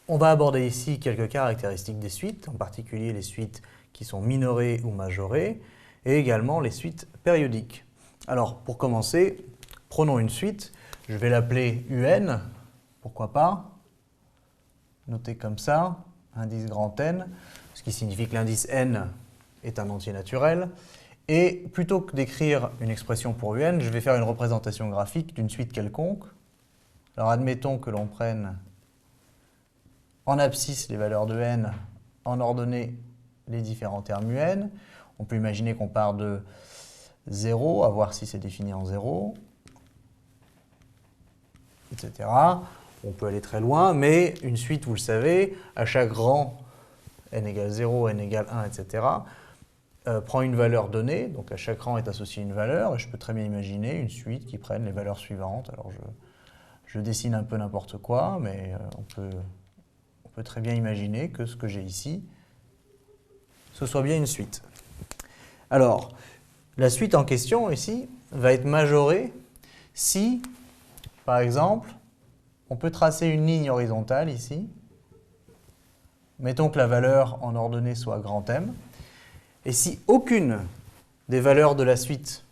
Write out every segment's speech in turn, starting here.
On va aborder ici quelques caractéristiques des suites, en particulier les suites qui sont minorées ou majorées, et également les suites périodiques. Alors, pour commencer, prenons une suite. Je vais l'appeler UN, pourquoi pas. Notez comme ça, indice grand N, ce qui signifie que l'indice N est un entier naturel. Et plutôt que d'écrire une expression pour UN, je vais faire une représentation graphique d'une suite quelconque. Alors admettons que l'on prenne en abscisse les valeurs de n, en ordonnée les différents termes UN. On peut imaginer qu'on part de 0, à voir si c'est défini en 0, etc. On peut aller très loin, mais une suite, vous le savez, à chaque rang, n égale 0, n égale 1, etc., prend une valeur donnée, donc à chaque rang est associé une valeur, et je peux très bien imaginer une suite qui prenne les valeurs suivantes. Alors je dessine un peu n'importe quoi, mais on peut très bien imaginer que ce que j'ai ici, ce soit bien une suite. Alors, la suite en question ici va être majorée si, par exemple, on peut tracer une ligne horizontale ici. Mettons que la valeur en ordonnée soit grand M. Et si aucune des valeurs de la suite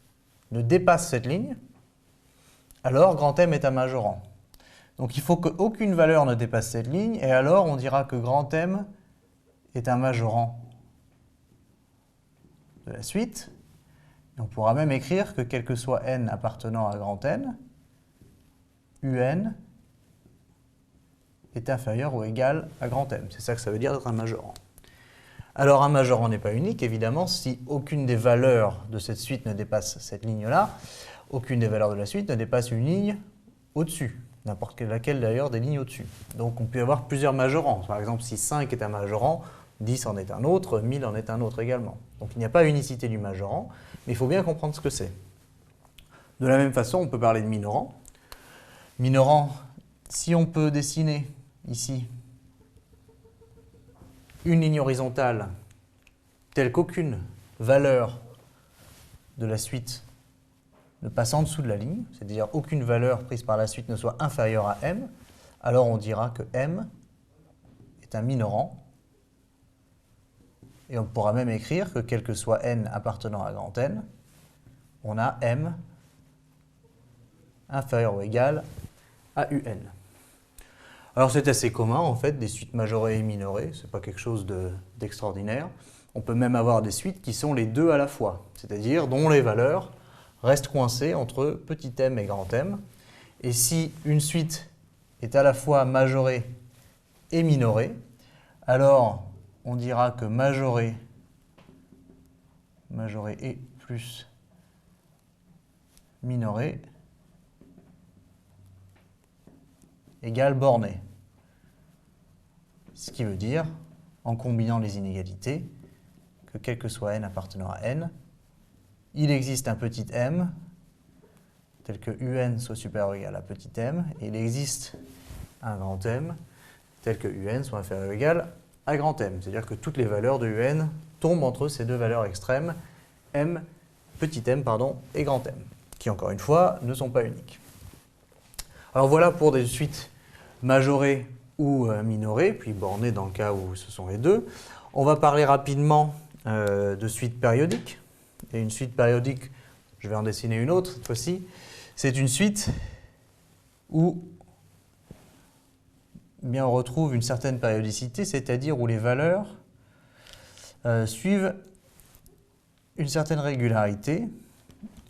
ne dépasse cette ligne, alors grand M est un majorant. Donc il faut qu'aucune valeur ne dépasse cette ligne, et alors on dira que grand M est un majorant de la suite. Et on pourra même écrire que quel que soit n appartenant à grand N, UN est inférieur ou égal à grand M. C'est ça que ça veut dire d'être un majorant. Alors un majorant n'est pas unique, évidemment, si aucune des valeurs de cette suite ne dépasse cette ligne-là, aucune des valeurs de la suite ne dépasse une ligne au-dessus, n'importe laquelle d'ailleurs des lignes au-dessus. Donc on peut avoir plusieurs majorants. Par exemple, si 5 est un majorant, 10 en est un autre, 1000 en est un autre également. Donc il n'y a pas unicité du majorant, mais il faut bien comprendre ce que c'est. De la même façon, on peut parler de minorant. Minorant, si on peut dessiner ici une ligne horizontale telle qu'aucune valeur de la suite ne passe en dessous de la ligne, c'est-à-dire aucune valeur prise par la suite ne soit inférieure à M, alors on dira que M est un minorant. Et on pourra même écrire que quel que soit n appartenant à grand N, on a M inférieur ou égal à UN. Alors c'est assez commun en fait, des suites majorées et minorées, c'est pas quelque chose d'extraordinaire. On peut même avoir des suites qui sont les deux à la fois, c'est-à-dire dont les valeurs restent coincées entre petit m et grand M. Et si une suite est à la fois majorée et minorée, alors on dira que majoré et plus minoré égale borné. Ce qui veut dire, en combinant les inégalités, que quel que soit n appartenant à n, il existe un petit m tel que un soit supérieur ou égal à petit m, et il existe un grand M tel que un soit inférieur ou égal à grand M. C'est-à-dire que toutes les valeurs de un tombent entre ces deux valeurs extrêmes, petit m et grand M, qui encore une fois ne sont pas uniques. Alors voilà pour des suites majorées ou minorées, puis bornées dans le cas où ce sont les deux. On va parler rapidement de suites périodiques. Et une suite périodique, je vais en dessiner une autre cette fois-ci, c'est une suite où bien, on retrouve une certaine périodicité, c'est-à-dire où les valeurs suivent une certaine régularité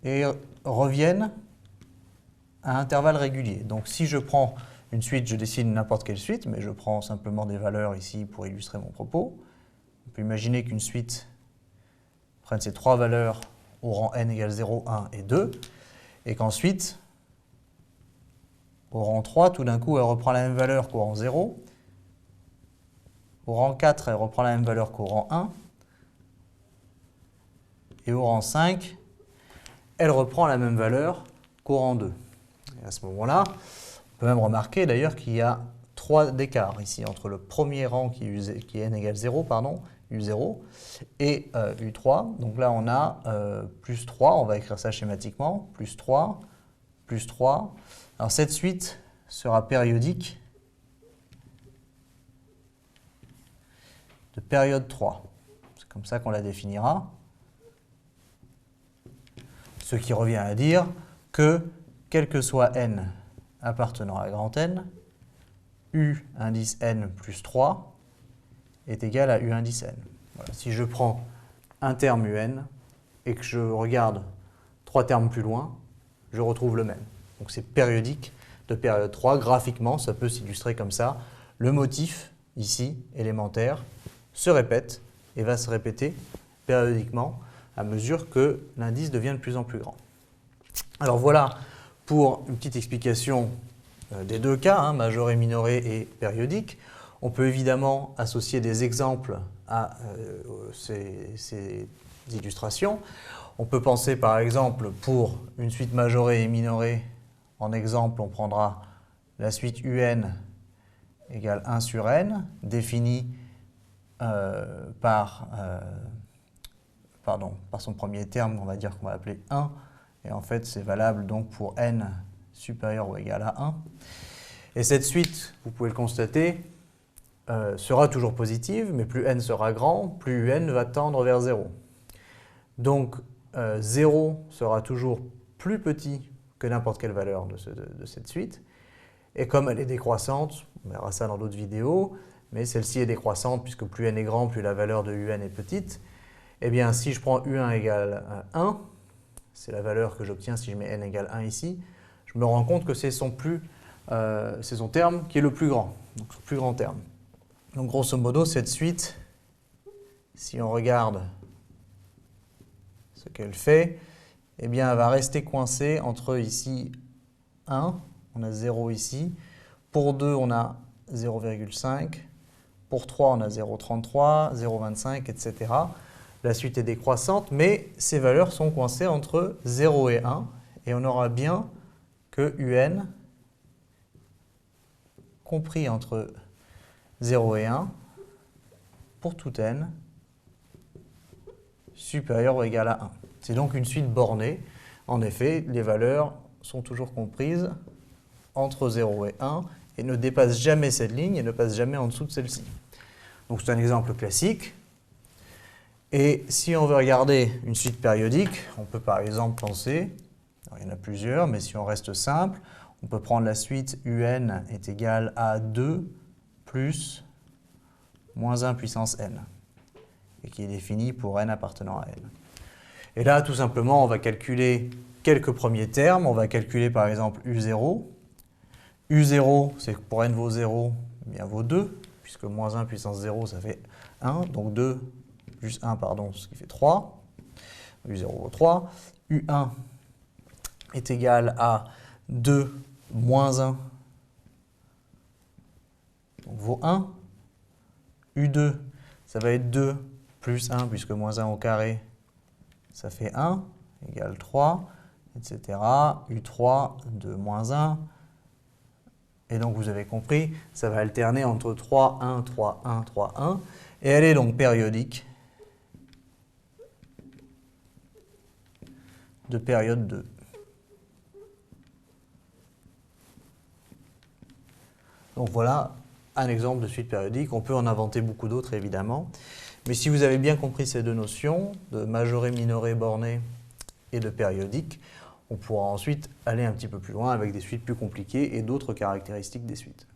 et reviennent à intervalles réguliers. Donc si je prends une suite, je dessine n'importe quelle suite, mais je prends simplement des valeurs ici pour illustrer mon propos. On peut imaginer qu'une suite prenne ces trois valeurs au rang n égale 0, 1 et 2, et qu'ensuite, au rang 3, tout d'un coup, elle reprend la même valeur qu'au rang 0. Au rang 4, elle reprend la même valeur qu'au rang 1. Et au rang 5, elle reprend la même valeur qu'au rang 2. Et à ce moment-là, on peut même remarquer d'ailleurs qu'il y a 3 d'écart ici entre le premier rang qui est n égale 0, U0, et U3. Donc là, on a plus 3, on va écrire ça schématiquement, plus 3, plus 3. Alors cette suite sera périodique de période 3. C'est comme ça qu'on la définira. Ce qui revient à dire que, quel que soit n appartenant à grand N, U indice n plus 3 est égal à U indice n. Voilà. Si je prends un terme un et que je regarde 3 termes plus loin, je retrouve le même. Donc c'est périodique de période 3. Graphiquement, ça peut s'illustrer comme ça. Le motif, ici, élémentaire, se répète et va se répéter périodiquement à mesure que l'indice devient de plus en plus grand. Alors voilà pour une petite explication des deux cas, majoré, minoré et périodique. On peut évidemment associer des exemples à ces illustrations. On peut penser par exemple pour une suite majorée et minorée, en exemple on prendra la suite un égale 1 sur n, définie par son premier terme, on va dire qu'on va appeler 1, et en fait c'est valable donc pour n supérieur ou égal à 1. Et cette suite, vous pouvez le constater, sera toujours positive, mais plus n sera grand, plus un va tendre vers 0. Donc 0 sera toujours plus petit que n'importe quelle valeur de cette suite. Et comme elle est décroissante, on verra ça dans d'autres vidéos, mais celle-ci est décroissante puisque plus n est grand, plus la valeur de un est petite. Eh bien, si je prends u1 égale 1, c'est la valeur que j'obtiens si je mets n égale 1 ici, je me rends compte que c'est son terme qui est le plus grand, donc son plus grand terme. Donc grosso modo, cette suite, si on regarde ce qu'elle fait, eh bien, elle va rester coincée entre ici 1, on a 0 ici, pour 2 on a 0,5, pour 3 on a 0,33, 0,25, etc. La suite est décroissante, mais ces valeurs sont coincées entre 0 et 1, et on aura bien que un compris entre 0 et 1 pour tout n supérieur ou égal à 1. C'est donc une suite bornée. En effet, les valeurs sont toujours comprises entre 0 et 1 et ne dépassent jamais cette ligne et ne passent jamais en dessous de celle-ci. Donc c'est un exemple classique. Et si on veut regarder une suite périodique, on peut par exemple penser, alors il y en a plusieurs, mais si on reste simple, on peut prendre la suite un est égal à 2 plus moins 1 puissance n, et qui est définie pour n appartenant à n. Et là, tout simplement, on va calculer quelques premiers termes. On va calculer par exemple u0. u0, c'est que pour n vaut 0, eh bien vaut 2, puisque moins 1 puissance 0, ça fait 1. Donc 2 plus 1, pardon, ce qui fait 3. u0 vaut 3. u1 est égal à 2 moins 1, donc vaut 1. u2, ça va être 2 plus 1, puisque moins 1 au carré, ça fait 1, égale 3, etc. u3, 2 moins 1. Et donc, vous avez compris, ça va alterner entre 3, 1, 3, 1, 3, 1. Et elle est donc périodique de période 2. Donc voilà un exemple de suite périodique. On peut en inventer beaucoup d'autres, évidemment. Mais si vous avez bien compris ces deux notions, de majoré, minoré, borné et de périodique, on pourra ensuite aller un petit peu plus loin avec des suites plus compliquées et d'autres caractéristiques des suites.